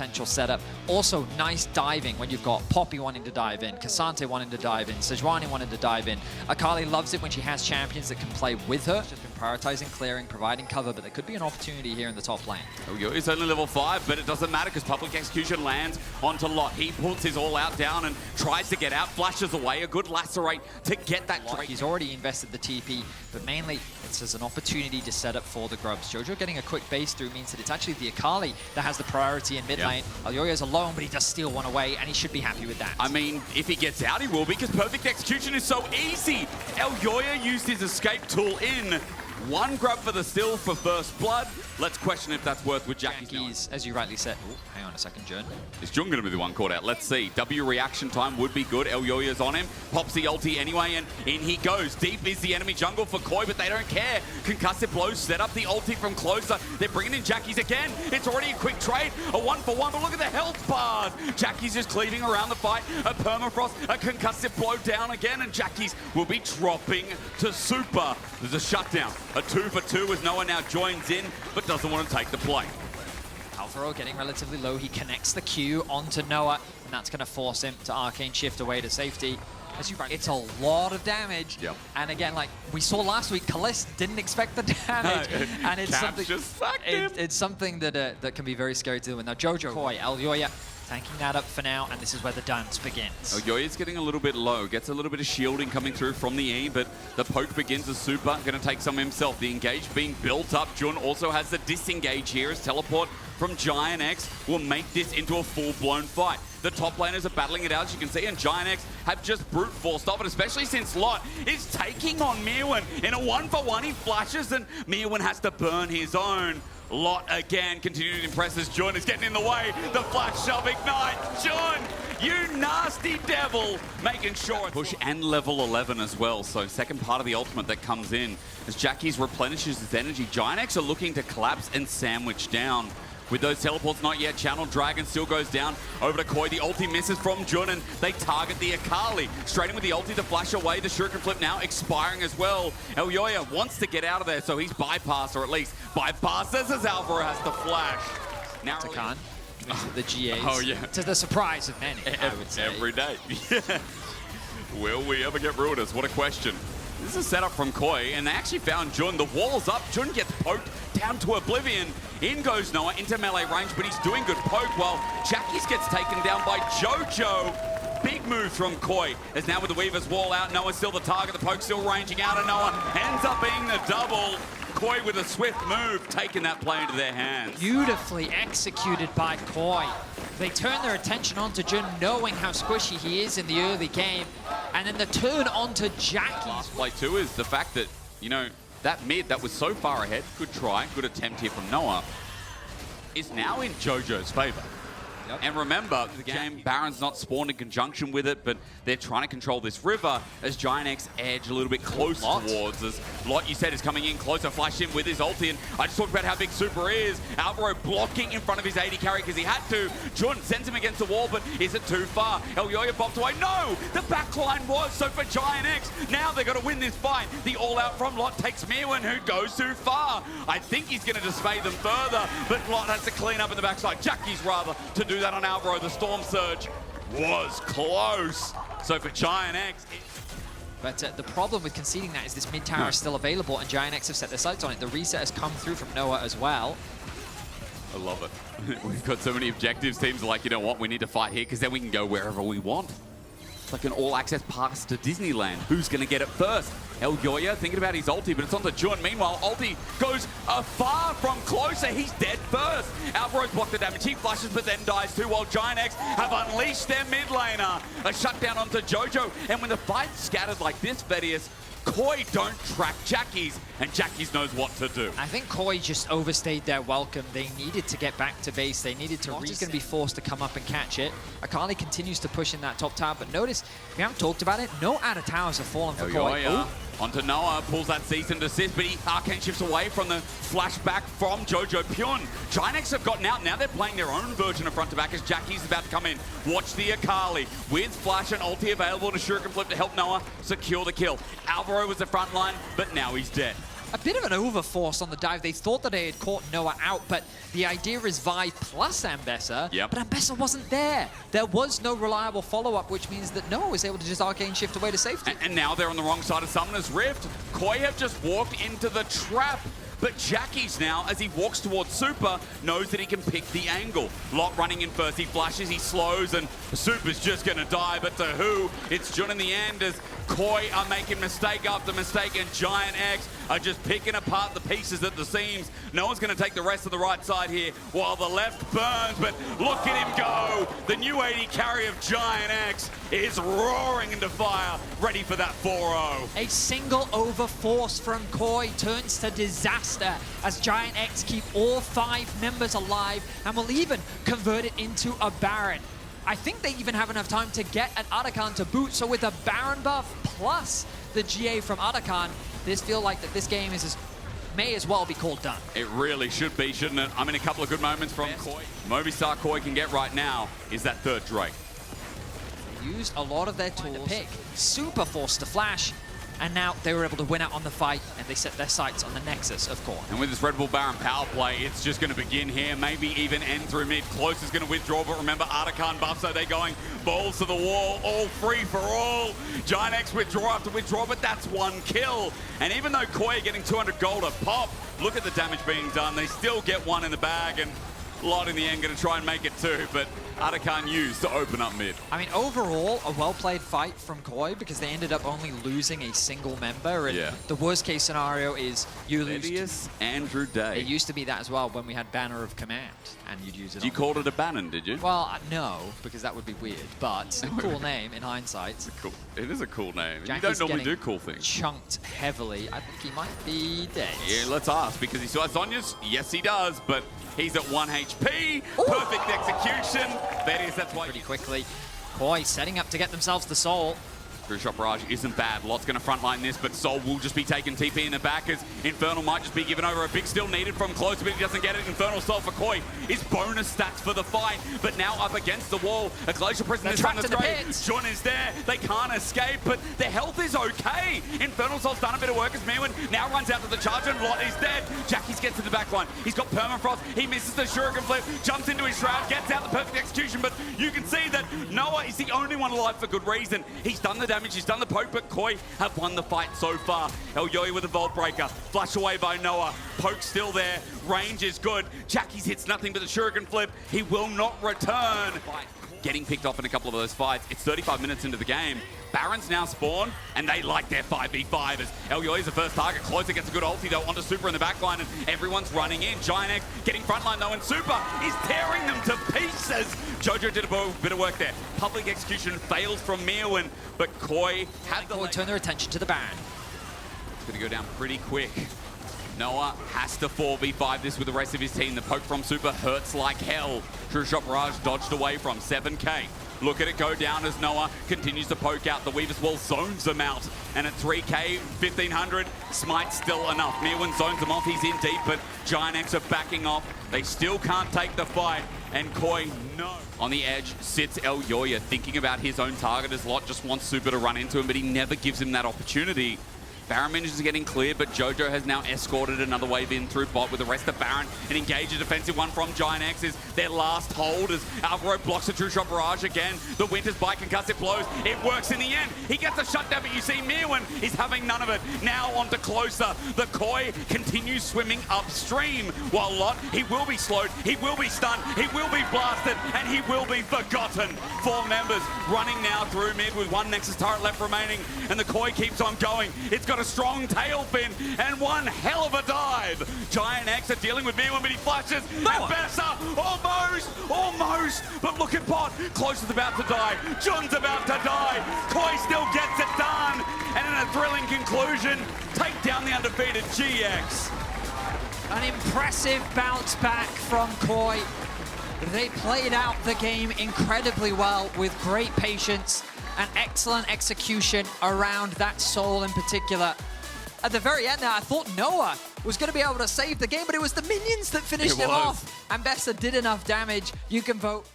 potential setup. Also, nice diving when you've got Poppy wanting to dive in, Ksante wanting to dive in, Sejuani wanting to dive in. Akali loves it when she has champions that can play with her. She's been prioritizing clearing, providing cover, but there could be an opportunity here in the top lane. Elyoya's only level 5, but it doesn't matter because public execution lands onto Lot. He puts his all out down and tries to get out, flashes away, a good lacerate to get that trade. He's already invested the TP, but mainly it's as an opportunity to set up for the grubs. Jojo getting a quick base through means that it's actually the Akali that has the priority in mid lane. Elyoya's alone, but he does steal one away, and he should be happy with that. I mean, if he gets out, he will, because perfect execution is so easy. Elyoya used his escape tool in. One grab for the steal for first blood. Let's question if that's worth with Jackie's. As you rightly said. Ooh, hang on a second, Jun. Is Jun going to be the one caught out? Let's see. W reaction time would be good. Elyoya's on him. Pops the ulti anyway, and in he goes. Deep is the enemy jungle for KOI, but they don't care. Concussive blows set up the ulti from closer. They're bringing in Jackie's again. It's already a quick trade. A 1-for-1, but look at the health bars. Jackie's just cleaving around the fight. A permafrost, a concussive blow down again, and Jackie's will be dropping to Supa. There's a shutdown. A 2-for-2 as Noah now joins in, but doesn't want to take the play. Alvaro getting relatively low. He connects the Q onto Noah, and that's going to force him to arcane shift away to safety. It's a lot of damage. Yep. And again, like we saw last week, Kalist didn't expect the damage. And it's something, it's something that that can be very scary to deal with. Now, Jojo, KOI, Elyoya, tanking that up for now, and this is where the dance begins. Elyoya's getting a little bit low, gets a little bit of shielding coming through from the E, but the poke begins as Supa, going to take some himself. The engage being built up. Jun also has the disengage here as teleport from GIANTX will make this into a full-blown fight. The top laners are battling it out, as you can see, and GIANTX have just brute forced off it, especially since Lot is taking on Myrwn. In a 1-for-1, he flashes, and Myrwn has to burn his own. Lot again continuing to impress as Jun is getting in the way. The flash shove ignite. Jun, you nasty devil, making sure it's push and level 11 as well. So second part of the ultimate that comes in as Jackie's replenishes his energy. GIANTX are looking to collapse and sandwich down. With those teleports not yet channeled, Dragon still goes down over to KOI. The ulti misses from Jun, and they target the Akali. Straight in with the ulti to flash away. The shuriken flip now expiring as well. Elyoya wants to get out of there, so he's bypassed, or at least bypasses as Alvaro has to flash. Now to Khan, the GAs. To the surprise of many, I would say. Every day. Will we ever get Ruinous? What a question. This is a setup from KOI, and they actually found Jun. The wall's up. Jun gets poked down to oblivion. In goes Noah into melee range, but he's doing good poke while Jackie's gets taken down by Jojo. Big move from KOI, as now with the Weaver's wall out, Noah's still the target. The poke still ranging out, and Noah ends up being the double. KOI with a swift move, taking that play into their hands. Beautifully executed by KOI. They turn their attention onto Jun, knowing how squishy he is in the early game, and then the turn onto Jackie's. Last play too is the fact that, you know, that mid that was so far ahead, good try, good attempt here from Noah, is now in Jojo's favor. And remember, the game, Baron's not spawned in conjunction with it, but they're trying to control this river as GIANTX edge a little bit closer towards us. Lot, you said, is coming in closer, flash in with his ulti, and I just talked about how big Supa is. Alvaro blocking in front of his AD carry because he had to. Jun sends him against the wall, but is it too far? Elyoya bopped away. No! The backline was, so for GIANTX, now they've got to win this fight. The all-out from Lot takes Myrwn, who goes too far. I think he's going to dismay them further, but Lot has to clean up in the backside. Jackie's rather to do that on Alvaro. The Storm Surge was close. So for GIANTX... But the problem with conceding that is this mid tower is still available, and GIANTX have set their sights on it. The reset has come through from Noah as well. I love it. We've got so many objectives. Teams are like, you know what, we need to fight here because then we can go wherever we want. It's like an all-access pass to Disneyland. Who's going to get it first? Elyoya thinking about his ulti, but it's on the Jun. Meanwhile, ulti goes far from closer. He's dead first. Alvaro's blocked the damage. He flashes, but then dies too, while GIANTX have unleashed their mid laner. A shutdown onto Jojo. And when the fight's scattered like this, Vedius, KOI don't track Jackie's, and Jackie's knows what to do. I think KOI just overstayed their welcome. They needed to get back to base. They needed to reset. He's going to be forced to come up and catch it. Akali continues to push in that top tower, but notice, we haven't talked about it, no outer towers have fallen for KOI. Onto Noah, pulls that cease and desist, but he arcane shifts away from the flashback from Jojopyun. GIANTX have gotten out, now they're playing their own version of front to back as Jackie's about to come in. Watch the Akali with flash and ulti available to shuriken flip to help Noah secure the kill. Alvaro was the front line, but now he's dead. A bit of an overforce on the dive. They thought that they had caught Noah out, but the idea is Vi plus Ambessa. Yep. But Ambessa wasn't there. There was no reliable follow-up, which means that Noah was able to just arcane shift away to safety. And now they're on the wrong side of Summoner's Rift. KOI have just walked into the trap. But Jackie's now, as he walks towards Supa, knows that he can pick the angle. Lot running in first, he flashes, he slows, and Supa's just gonna die, but to who? It's Jun in the end, as KOI are making mistake after mistake, and GIANTX are just picking apart the pieces at the seams. No one's gonna take the rest of the right side here, while the left burns, but look at him go! The new AD carry of GIANTX is roaring into fire, ready for that 4-0. A single overforce from KOI turns to disaster as GIANTX keep all 5 members alive and will even convert it into a Baron. I think they even have enough time to get an Arakan to boot, so with a Baron buff plus the GA from Arakan, this feels like that this game may as well be called done. It really should be, shouldn't it? I mean, a couple of good moments from KOI. Movistar KOI can get right now is that third Drake. They used a lot of their tools to pick. Super forced to flash, and now they were able to win out on the fight, and they set their sights on the Nexus of KOI. And with this Red Bull Baron power play, it's just going to begin here, maybe even end through mid. Close is going to withdraw, but remember, Arakan buff, so they're going balls to the wall, all free for all. GIANTX withdraw after withdraw, but that's 1 kill. And even though KOI are getting 200 gold a pop, look at the damage being done. They still get 1 in the bag, and Lot in the end going to try and make it 2, but Arakan used to open up mid. I mean, overall, a well-played fight from KOI because they ended up only losing a single member. And the worst-case scenario is you lose. Vedius, Andrew Day. It used to be that as well when we had Banner of Command, and you'd use it. You called it a Bannon, did you? Well, no, because that would be weird. But cool name in hindsight. It is a cool name. Jack you don't normally do cool things. Chunked heavily. I think he might be dead. Yeah, let's ask, because he still has Sonya's. Yes, he does, but he's at 1 HP. Ooh. Perfect execution. Vedius, that's why. Pretty quickly. KOI setting up to get themselves the soul. Shot Barrage isn't bad. Lot's going to frontline this, but Sol will just be taking TP in the back as Infernal might just be given over. A big still needed from close, but he doesn't get it. Infernal Sol for KOI is bonus stats for the fight, but now up against the wall. A Glacial Prison is on the straight. Jun is there. They can't escape, but their health is okay. Infernal Sol's done a bit of work as Myrwn now runs out to the charge, and Lot is dead. Jackie's gets to the back line. He's got Permafrost. He misses the Shuriken flip, jumps into his shroud, gets out the perfect execution, but you can see that Noah is the only one alive for good reason. He's done the damage. He's done the poke, but KOI have won the fight so far. Elyoya with a Vault Breaker. Flash away by Noah. Poke still there. Range is good. Jackie's hits nothing but the Shuriken flip. He will not return. Getting picked off in a couple of those fights. It's 35 minutes into the game. Barons now spawn, and they like their 5v5 as Elyoya's the first target. Closer gets a good ulti though onto Supa in the backline, and everyone's running in. GIANTX getting frontline though, and Supa is tearing them to pieces. Jojo did a bit of work there. Public execution fails from Myrwn, but KOI had the... KOI turn their attention to the Baron. It's going to go down pretty quick. Noah has to 4v5 this with the rest of his team. The poke from Supa hurts like hell. True Shot Barrage dodged away from 7k. Look at it go down as Noah continues to poke out. The Weaver's Wall zones them out. And at 3k, 1500, Smite's still enough. Myrwn zones them off. He's in deep, but GIANTX are backing off. They still can't take the fight. And KOI, no. On the edge sits Elyoya, thinking about his own target as Lot just wants Supa to run into him, but he never gives him that opportunity. Baron minions are getting clear, but Jojo has now escorted another wave in through bot with the rest of Baron. An engage, a defensive one from GIANTX is their last hold as Alvaro blocks a True Shot Barrage again. The Winter's Bite concussive blows. It works in the end. He gets a shutdown, but you see Myrwn is having none of it. Now on to closer. The KOI continues swimming upstream, while Lot, he will be slowed, he will be stunned, he will be blasted, and he will be forgotten. 4 members running now through mid with 1 Nexus turret left remaining, and the KOI keeps on going. It's got a strong tail fin and one hell of a dive. GIANTX are dealing with Myrwn, but he flashes. Ambessa, almost, but look at bot. Close is about to die. Jun's about to die. KOI still gets it done, and in a thrilling conclusion, take down the undefeated GX. An impressive bounce back from KOI. They played out the game incredibly well with great patience and excellent execution around that soul in particular. At the very end now, I thought Noah was going to be able to save the game, but it was the minions that finished him off. Ambessa did enough damage. You can vote